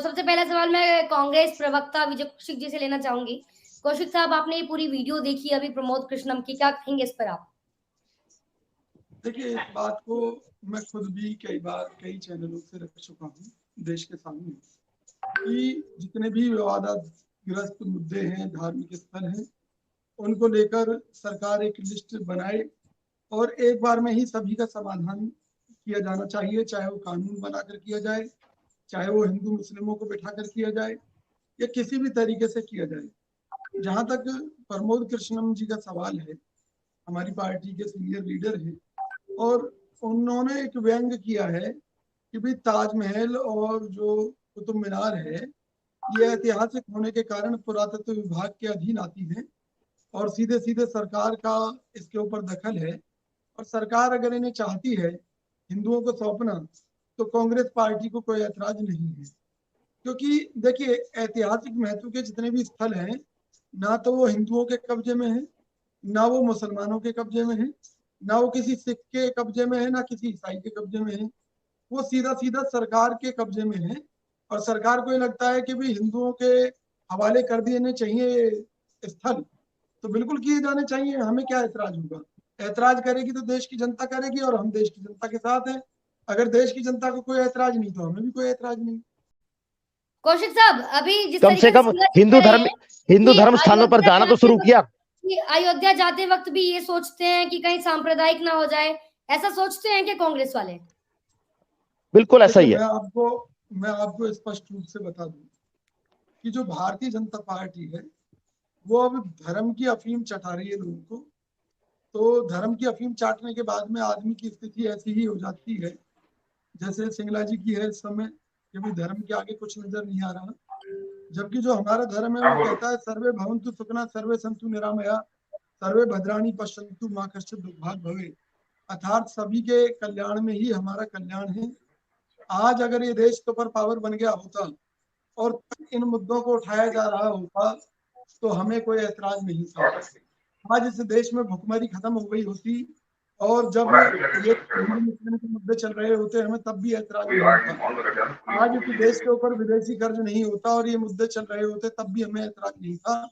सबसे पहला सवाल मैं कांग्रेस प्रवक्ता विजय कौशिक जी से लेना चाहूंगी। कौशिक साहब, आपने ये पूरी वीडियो देखी अभी प्रमोद कृष्णम की, क्या कहेंगे इस पर आप? देखिए, इस बात को मैं खुद भी कई बार कई चैनलों से रख चुका हूँ देश के सामने कि जितने भी विवादाग्रस्त मुद्दे हैं, धार्मिक स्थल हैं, उनको लेकर सरकार एक लिस्ट बनाए और एक बार में ही सभी का समाधान किया जाना चाहिए। चाहे वो कानून बनाकर किया जाए, चाहे वो हिंदू मुस्लिमों को बिठाकर किया जाए, या किसी भी तरीके से किया जाए। जहां तक प्रमोद कृष्णम जी का सवाल है, हमारी पार्टी के सीनियर लीडर हैं और उन्होंने एक व्यंग किया है कि भाई ताजमहल और जो कुतुब मीनार है, ये ऐतिहासिक होने के कारण पुरातत्व विभाग के अधीन आती है और सीधे सीधे सरकार का इसके ऊपर दखल है। और सरकार अगर इन्हें चाहती है हिंदुओं को सौंपना, तो कांग्रेस पार्टी को कोई ऐतराज नहीं है। क्योंकि देखिए, ऐतिहासिक महत्व के जितने भी स्थल हैं, ना तो वो हिंदुओं के कब्जे में है, ना वो मुसलमानों के कब्जे में है, ना वो किसी सिख के कब्जे में है, ना किसी ईसाई के कब्जे में है। वो सीधा सीधा सरकार के कब्जे में है। और सरकार को ये लगता है कि भी हिंदुओं के हवाले कर देने चाहिए स्थल, तो बिल्कुल किए जाने चाहिए। हमें क्या ऐतराज होगा? ऐतराज करेगी तो देश की जनता करेगी और हम देश की जनता के साथ हैं। अगर देश की जनता को कोई ऐतराज नहीं तो हमें भी कोई ऐतराज नहीं। कौशिक साहब, अभी जिस कम से तरीके से कम संघर्ष हिंदू कर रहे धर्म हैं हिंदू कि धर्म स्थानों पर जाना तो शुरू किया। अयोध्या जाते वक्त भी ये सोचते हैं कि कहीं सांप्रदायिक ना हो जाए, ऐसा सोचते हैं कि कांग्रेस वाले? बिल्कुल ऐसा ही है। मैं आपको स्पष्ट रूप से बता दूं कि जो भारतीय जनता पार्टी है, वो अब धर्म की अफीम चटा रही है लोगों को। तो धर्म की अफीम चाटने के बाद में आदमी की स्थिति ऐसी ही हो जाती है जैसे सिंगला जी की है इस समय, कि भी धर्म के आगे कुछ नजर नहीं आ रहा। जबकि जो हमारा धर्म है वो कहता है सर्वे भवन्तु सुखिनः सर्वे सन्तु निरामया सर्वे भद्राणि पश्यन्तु मां कश्चित् दुर्भाग् भवेत्। अर्थात सभी के कल्याण में ही हमारा कल्याण है। आज अगर ये देश सुपर पावर बन गया होता और इन मुद्दों को उठाया जा रहा होता, तो हमें कोई ऐतराज नहीं था। आज इस देश में भुखमरी खत्म हो गई होती और जब ये हिंदू मुस्लिम के मुद्दे चल रहे होते, हमें तब भी ऐतराज नहीं होता। आज इस देश के ऊपर विदेशी कर्ज नहीं होता और ये मुद्दे चल रहे होते, तब भी हमें ऐतराज नहीं था।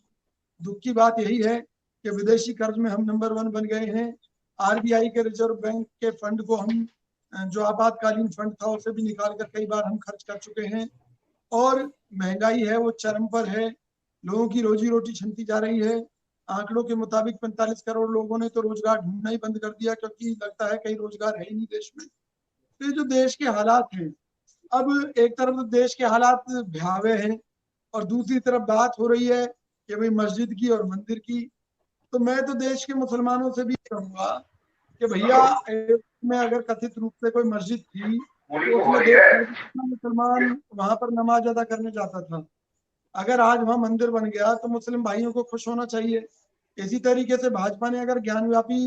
दुख की बात यही है कि विदेशी कर्ज में हम नंबर 1 बन गए हैं। आरबीआई के रिजर्व बैंक के फंड को हम, जो आपातकालीन फंड था, उसे भी निकाल कर कई बार हम खर्च कर चुके हैं। और महंगाई है वो चरम पर है, लोगों की रोजी रोटी छीनती जा रही है। आंकड़ों के मुताबिक 45 करोड़ लोगों ने तो रोजगार ढूंढना ही बंद कर दिया, क्योंकि लगता है कहीं रोजगार है ही नहीं देश में। तो ये जो देश के हालात हैं, अब एक तरफ तो देश के हालात भयावह हैं और दूसरी तरफ बात हो रही है कि भाई मस्जिद की और मंदिर की। तो मैं तो देश के मुसलमानों से भी कहूंगा कि भैया, में अगर कथित रूप से कोई मस्जिद थी तो उसमें देश भर का मुसलमान वहां पर नमाज अदा करने जाता था। अगर आज वहां मंदिर बन गया तो मुस्लिम भाइयों को खुश होना चाहिए। इसी तरीके से भाजपा ने अगर ज्ञानव्यापी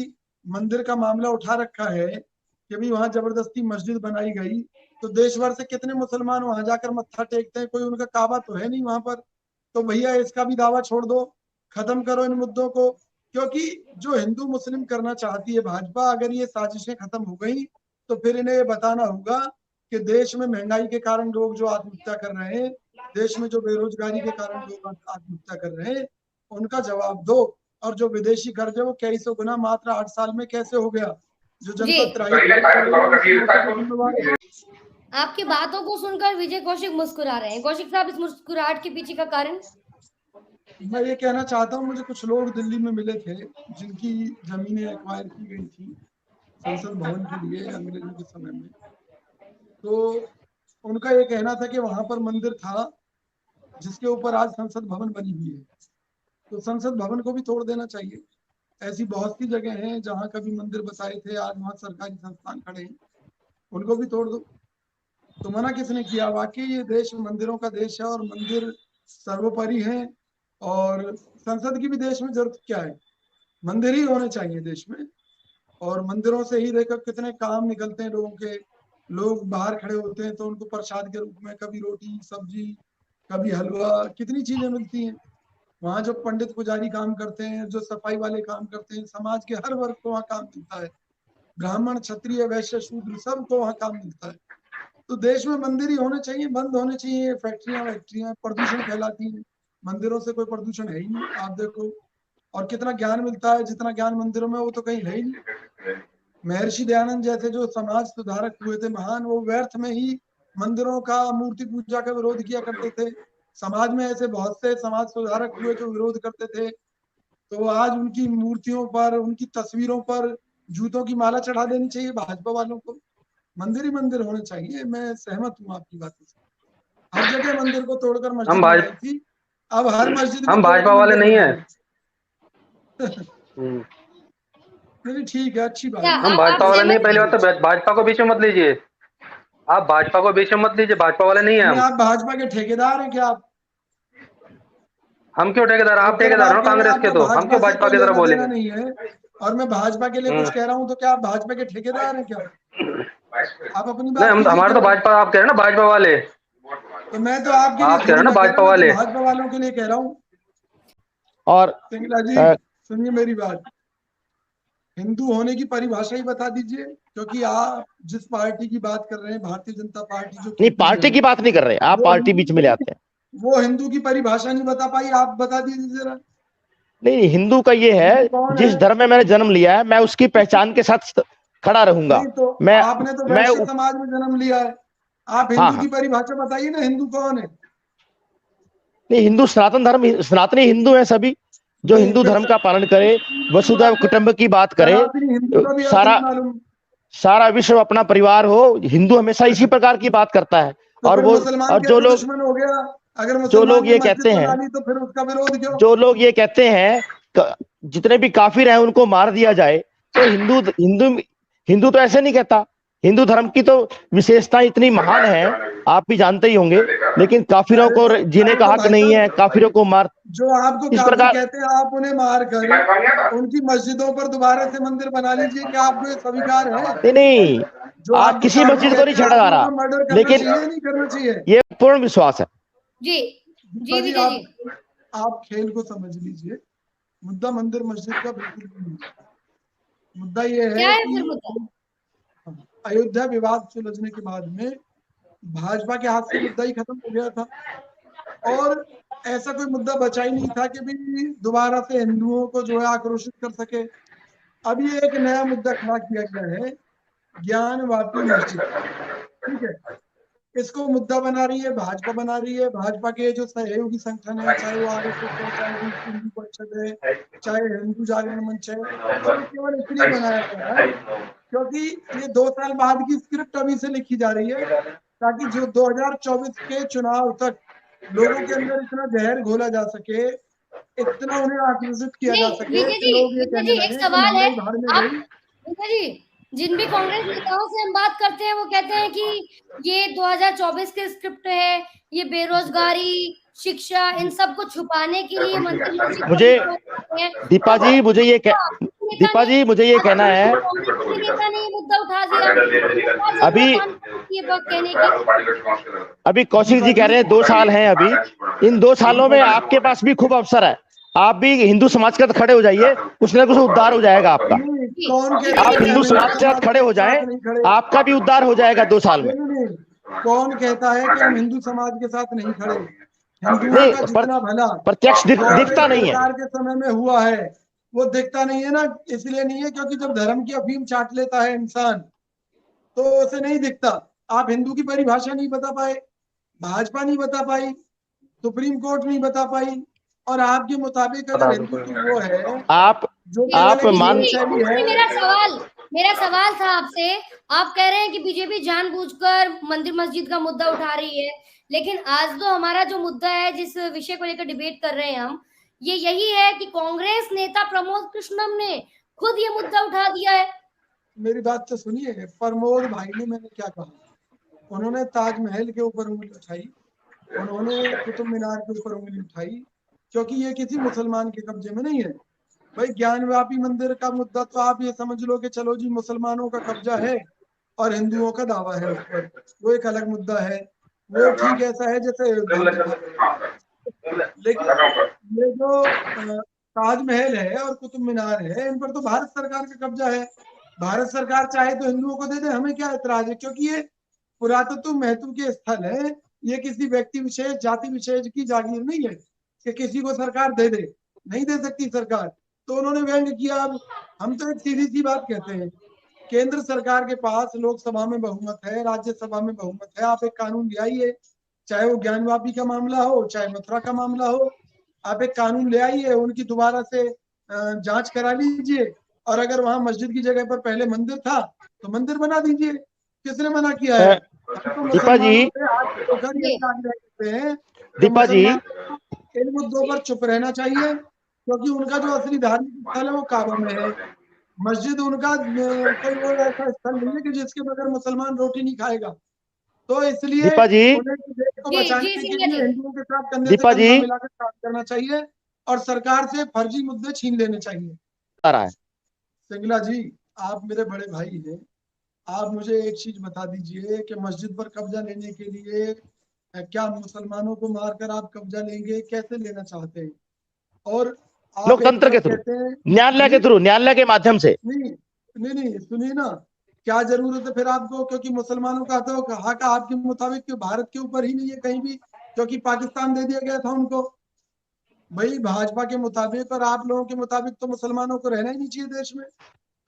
मंदिर का मामला उठा रखा है कि भाई वहां जबरदस्ती मस्जिद बनाई गई, तो देश भर से कितने मुसलमान वहां जाकर मत्था टेकते हैं? कोई उनका काबा तो है नहीं वहां पर। तो भैया, इसका भी दावा छोड़ दो, खत्म करो इन मुद्दों को। क्योंकि जो हिंदू मुस्लिम करना चाहती है भाजपा, अगर ये साजिशें खत्म हो गई तो फिर इन्हें ये बताना होगा कि देश में महंगाई के कारण लोग जो आत्महत्या कर रहे हैं, देश में जो बेरोजगारी के कारण लोग आत्महत्या कर रहे हैं, उनका जवाब दो। और जो विदेशी कर्ज है वो कई सौ गुना मात्र 8 साल में कैसे हो गया? जो जी, जनता आपकी बातों को सुनकर विजय कौशिक मुस्कुरा रहे हैं। कौशिक साहब, इस मुस्कुराहट के पीछे का कारण? मैं ये कहना चाहता हूँ, मुझे कुछ लोग दिल्ली में मिले थे जिनकी जमीनें एक्वायर की गई थी संसद भवन के लिए अंग्रेजों के समय में। तो उनका ये कहना था कि वहां पर मंदिर था जिसके ऊपर आज संसद भवन बनी हुई है, तो संसद भवन को भी तोड़ देना चाहिए। ऐसी बहुत सी जगह हैं जहां कभी मंदिर बसाए थे, आज वहां सरकारी संस्थान खड़े हैं, उनको भी तोड़ दो। तो मना किसने किया? वाकई ये देश मंदिरों का देश है और मंदिर सर्वोपरि है। और संसद की भी देश में जरूरत क्या है? मंदिर ही होने चाहिए देश में। और मंदिरों से ही देखकर कितने काम निकलते हैं लोगों के। लोग बाहर खड़े होते हैं तो उनको प्रसाद के रूप में कभी रोटी सब्जी, कभी हलवा, कितनी चीजें मिलती हैं। वहाँ जो पंडित पुजारी काम करते हैं, जो सफाई वाले काम करते हैं, समाज के हर वर्ग को वहाँ काम मिलता है। ब्राह्मण क्षत्रिय वैश्य शूद्र सबको वहाँ काम मिलता है। तो देश में मंदिर ही होने चाहिए, बंद होने चाहिए। फैक्ट्रियां प्रदूषण फैलाती हैं, मंदिरों से कोई प्रदूषण है ही नहीं। आप देखो, और कितना ज्ञान मिलता है, जितना ज्ञान मंदिरों में वो तो कहीं है ही नहीं। महर्षि दयानंद जैसे जो समाज सुधारक हुए थे महान, वो व्यर्थ में ही मंदिरों का, मूर्ति पूजा का विरोध किया करते थे। समाज में ऐसे बहुत से समाज सुधारक हुए जो विरोध करते थे, तो आज उनकी मूर्तियों पर, उनकी तस्वीरों पर जूतों की माला चढ़ा देनी चाहिए भाजपा वालों को। मंदिर ही मंदिर होने चाहिए। मैं सहमत हूँ आपकी बातों से। हर जगह मंदिर को तोड़कर मस्जिद बनाई थी, अब हर मस्जिद को हम भाजपा तोड़कर वाले मंदिर नहीं बना है। रहे। नहीं ठीक है, अच्छी बात क्या है। हम आप भाजपा वाले नहीं। सहमत पहली हैं? बात तो भाजपा को बीच में मत लीजिए, आप भाजपा को बीच में मत लीजिए, भाजपा वाले नहीं है नहीं, हम। आप भाजपा के ठेकेदार हैं क्या आप? हम क्यों ठेकेदार? आप एक तरफ ठेकेदार आप हो कह रहे हैं कांग्रेस के, आपको तो हम भाजपा क्यों से भाजपा कोई की तरह लेना देना बोलेंगे? नहीं है, और मैं भाजपा के लिए कुछ कह रहा हूँ, तो क्या आप भाजपा के ठेकेदार हैं क्या? आप अपनी नहीं, बात हम कीजिए हमारे तो केवल। भाजपा, आप कह रहे हैं ना भाजपा वाले, तो मैं तो आपके लिए आप कह रहे थोड़ी हैं ना ना कह रहा, भाजपा मैं तो वाले। भाजपा वालों के लिए कह रहा हूँ। और सिंगला जी अ, सुनिए मेरी बात, हिंदू होने की परिभाषा ही बता दीजिए, क्योंकि आप जिस पार्टी की बात कर रहे हैं, भारतीय जनता पार्टी जो नहीं, खुद पार्टी है, की बात नहीं कर रहे, आप वो पार्टी बीच में ले आते हैं। वो हिंदू की परिभाषा नहीं बता पाई, आप बता दीजिए जरा। नहीं, हिंदू का ये हिंदू है, कौन जिस है? धर्म में मैंने जन्म लिया है मैं उसकी पहचान के साथ खड़ा रहूंगा। नहीं तो मैं आपने तो मैं वैश्य समाज में जन्म लिया है, आप हाँ हिंदू हाँ। की परिभाषा बताइए ना, हिंदू कौन है? नहीं, हिंदू सनातन धर्म, सनातनी हिंदू है सभी, जो नहीं हिंदू फिर धर्म का पालन करे, सनातनी की वसुधैव बात है, कुटुंब की बात करे। सनातनी हिंदू का भी अर्थ सारा नहीं मालूम। सारा विश्व अपना परिवार हो, हिंदू हमेशा इसी प्रकार की बात करता है। तो और फिर वो मुसलमान और कैसे दुश्मन हो गया? अगर जो मुसलमान लोग ने ये मस्जिद कहते बना हैं ली तो फिर उसका विरोध क्यों? जो लोग ये कहते हैं जितने भी काफिर हैं उनको मार दिया जाए, तो हिंदू हिंदू हिंदू तो ऐसे नहीं कहता। हिंदू धर्म की तो विशेषता इतनी महान है, आप भी जानते ही होंगे। लेकिन काफिरों को जीने अरे का तो हक भाई नहीं है, साहब, काफिरों को मार, जो आपको इस काफिर प्रकार। कहते हैं, आप उन्हें मार कर उनकी मस्जिदों पर दोबारा से मंदिर बना लीजिए, क्या आपको ये स्वीकार है? नहीं नहीं, जो आप आपको किसी काफिर मस्जिद को नहीं कहते हैं, छेड़ा आप जा उनका रहा, मर्डर करना लेकिन चाहिए नहीं करना चाहिए? ये पूर्ण विश्वास है। जी दीपा जी जी, विजय जी, आप खेल को समझ लीजिए। मुद्दा मंदिर मस्जिद का बिल्कुल नहीं है। मुद्दा ये क्या है है कि फिर मुद्दा? अयोध्या विवाद सुलझने के बाद में भाजपा के हाथ से मुद्दा ही खत्म हो गया था, और ऐसा कोई मुद्दा बचा ही नहीं था कि भी दोबारा से हिंदुओं को जो है आक्रोशित कर सके। अब ये एक नया मुद्दा खड़ा किया गया है, ज्ञानवापी मस्जिद, ठीक है। इसको मुद्दा बना रही है भाजपा, बना रही है भाजपा के जो सहयोगी संगठन है, चाहे वो आरएसएस है, चाहे विश्व हिंदू परिषद है, चाहे हिंदू जागरण मंच है। ये केवल इसलिए बनाया जा रहा है क्योंकि ये 2 साल बाद की स्क्रिप्ट अभी से लिखी जा रही है, ताकि जो 2024 के चुनाव तक लोगों के अंदर इतना जहर घोला जा सके, इतना उन्हें आक्रोशित किया जा नहीं सके कि लोग ये कहने एक लगे कि सवाल है। महंगाई भाड़ में आप गई। विजय जी, जिन भी कांग्रेस नेताओं से हम बात करते हैं वो कहते हैं कि ये 2024 के स्क्रिप्ट है, ये बेरोजगारी, शिक्षा, इन सब को छुपाने के लिए मंदिर मस्जिद का मुझे मुद्दा उठाते हैं। दीपा तो जी मुझे ये नेता दीपा ने, जी मुझे ये आज कहना है, कांग्रेस के नेता ने ये मुद्दा उठा दिया, उन्हें क्या अभी जरूरत आम जनता की ये बात कहने की? अभी कौशिक जी कह रहे हैं 2 साल हैं अभी, इन 2 सालों में आपके पास भी खूब अवसर है। आप भी हिंदू समाज के साथ खड़े हो जाइए, कुछ ना कुछ उद्धार हो जाएगा आपका। नहीं, कौन कहता आप है कि हिंदू हम हिंदू समाज के साथ खड़े हो जाएं, साथ नहीं खड़े? आपका भी उद्धार हो जाएगा 2 साल में। नहीं, कौन कहता है कि हम हिंदू समाज के साथ नहीं खड़े? हिंदुओं नहीं, का जितना भला प्रत्यक्ष दिखता कांग्रेस नहीं है। सरकार के समय में हुआ है, वो दिखता नहीं है ना। इसलिए नहीं है क्योंकि जब धर्म की अफीम चाट लेता है इंसान, तो उसे नहीं दिखता। आप हिंदू की परिभाषा नहीं बता पाए, भाजपा नहीं बता पाई, सुप्रीम कोर्ट नहीं बता पाई, और आपके मुताबिक अगर हिंदुत्व वो है आप जो केवल एक जीवन मान शैली है। मेरा सवाल था आपसे, आप कह रहे हैं कि बीजेपी जानबूझकर मंदिर मस्जिद का मुद्दा उठा रही है, लेकिन आज तो हमारा जो मुद्दा है, जिस विषय को लेकर डिबेट कर रहे हैं हम, ये यही है कि कांग्रेस नेता प्रमोद कृष्णम ने खुद ये मुद्दा उठा दिया है। मेरी बात तो सुनिए, प्रमोद भाई ने, मैंने क्या कहा? उन्होंने ताजमहल के ऊपर उंगली उठाई, उन्होंने कुतुब मीनार के ऊपर उंगली उठाई, क्योंकि ये किसी मुसलमान के कब्जे में नहीं है। भाई ज्ञानवापी मंदिर का मुद्दा तो आप ये समझ लो कि चलो जी मुसलमानों का कब्जा है और हिंदुओं का दावा है उस पर, वो एक अलग मुद्दा है। वो ठीक ऐसा है जैसे अयोध्या में था। लेकिन ये जो ताजमहल है और कुतुब मीनार है, इन पर तो भारत सरकार का कब्जा है। भारत सरकार चाहे तो हिंदुओं को दे दे, हमें क्या एतराज है? क्योंकि ये पुरातत्व महत्व के स्थल है, ये किसी व्यक्ति विशेष जाति विशेष की जागीर नहीं है कि किसी को सरकार दे दे, नहीं दे सकती सरकार। तो उन्होंने व्यंग किया। अब हम तो एक सीधी सी बात कहते हैं, केंद्र सरकार के पास लोकसभा में बहुमत है, राज्यसभा में बहुमत है, आप एक कानून ले आइए, चाहे वो ज्ञानवापी का मामला हो, चाहे मथुरा का मामला हो, आप एक कानून ले आइए, उनकी दोबारा से जांच करा लीजिए, और अगर वहां मस्जिद की जगह पर पहले मंदिर था तो मंदिर बना दीजिए। किसने मना किया है? तो दीपा जी, दीपा जी, इन मुद्दों पर चुप रहना चाहिए, क्योंकि उनका जो असली धार्मिक स्थल है वो काबा में है। मस्जिद उनका कोई वो ऐसा स्थल नहीं है कि जिसके बगैर मुसलमान रोटी नहीं खाएगा। तो इसलिए दीपा जी, उन्हें देश को बचाने के लिए हिंदुओं के साथ कंधे दीपा से जी, कंधा मिलाकर काम करना चाहिए और सरकार से फर्जी मुद्दे छीन लेने चाहिए। आ रहा है। सिंगला जी, आप मेरे बड़े भाई हैं, आप मुझे एक चीज बता दीजिए कि मस्जिद पर कब्जा लेने के लिए क्या मुसलमानों को मारकर आप कब्जा लेंगे? कैसे लेना चाहते हैं? और आप लोकतंत्र के थ्रू, न्यायालय के थ्रू, न्यायालय के माध्यम से। नहीं, सुनिए ना, क्या जरूरत है फिर आपको? क्योंकि मुसलमानों का तो हक आपके मुताबिक भारत के ऊपर ही नहीं है कहीं भी, क्योंकि पाकिस्तान दे दिया गया था उनको। भाई भाजपा के मुताबिक और आप लोगों के मुताबिक तो मुसलमानों को रहना ही नहीं चाहिए देश में,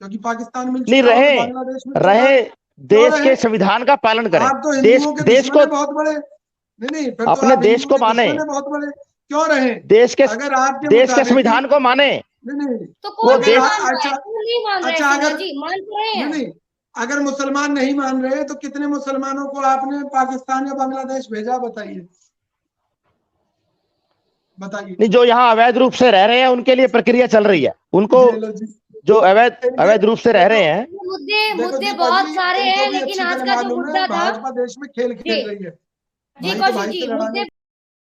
क्योंकि पाकिस्तान मिल नहीं चुका है, रहे, बांग्लादेश में रहे, देश के संविधान का पालन करें। आप तो देश हिंदुओं के देश को बहुत बड़े नहीं, फिर अपने तो देश को माने, बहुत बड़े क्यों रहे? देश के अगर आपके देश के संविधान को माने। नहीं तो कौन वो नहीं देश, मान रहा है? क्यों नहीं मान रहे? अगर जी मान तो रहे हैं। नहीं, अगर मुसलमान नहीं मान रहे तो कितने मुसलमानों को आपने पाकिस्तान या बांग्लादेश भेजा? बताइए। नहीं, जो यहाँ अवैध रूप से रह रहे हैं उनके लिए प्रक्रिया चल रही है। उनको जो अवैध रूप से रह रहे हैं, मुद्दे बहुत सारे हैं, लेकिन आज का जो मुद्दा था, भाजपा देश में खेल खेल रही है। जी कौशिक जी, मुद्दे